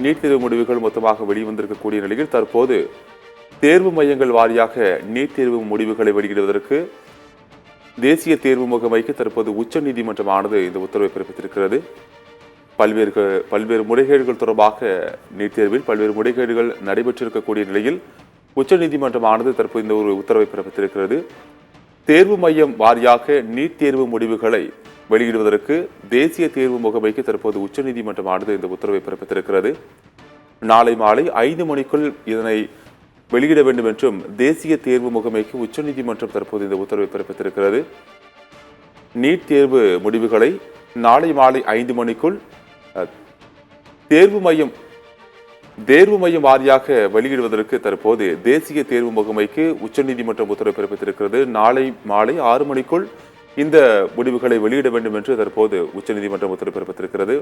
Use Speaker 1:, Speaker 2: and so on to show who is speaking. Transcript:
Speaker 1: NEET தேர்வு முடிவுகள் மொத்தமாக வெளிவந்திருக்கக்கூடிய நிலையில் தற்போது தேர்வு மையங்கள் வாரியாக நீட் தேர்வு முடிவுகளை வெளியிடுவதற்கு தேசிய தேர்வு முகமைக்கு தற்போது உச்சநீதிமன்றமானது இந்த உத்தரவை பிறப்பித்திருக்கிறது. பல்வேறு முறைகேடுகள் தொடர்பாக நீட் தேர்வில் பல்வேறு முறைகேடுகள் நடைபெற்றிருக்கக்கூடிய நிலையில் உச்சநீதிமன்றமானது தற்போது இந்த ஒரு உத்தரவை பிறப்பித்திருக்கிறது. தேர்வு மையம் வாரியாக நீட் தேர்வு முடிவுகளை வெளியிடுவதற்கு தேசிய தேர்வு முகமைக்கு தற்போது உச்சநீதிமன்றமானது இந்த உத்தரவை பிறப்பித்திருக்கிறது. நாளை மாலை 5 மணிக்குள் இதனை வெளியிட வேண்டும் என்றும் தேசிய தேர்வு முகமைக்கு உச்சநீதிமன்றம் தற்போது இந்த உத்தரவை பிறப்பித்திருக்கிறது. நீட் தேர்வு முடிவுகளை நாளை மாலை 5 மணிக்குள் தேர்வு மையம் வாரியாக வெளியிடுவதற்கு தற்போது தேசிய தேர்வு முகமைக்கு உச்சநீதிமன்றம் உத்தரவு பிறப்பித்திருக்கிறது. நாளை மாலை 6 மணிக்குள் இந்த முடிவுகளை வெளியிட வேண்டும் என்று தற்போது உச்சநீதிமன்றம் உத்தரவு பிறப்பித்திருக்கிறது.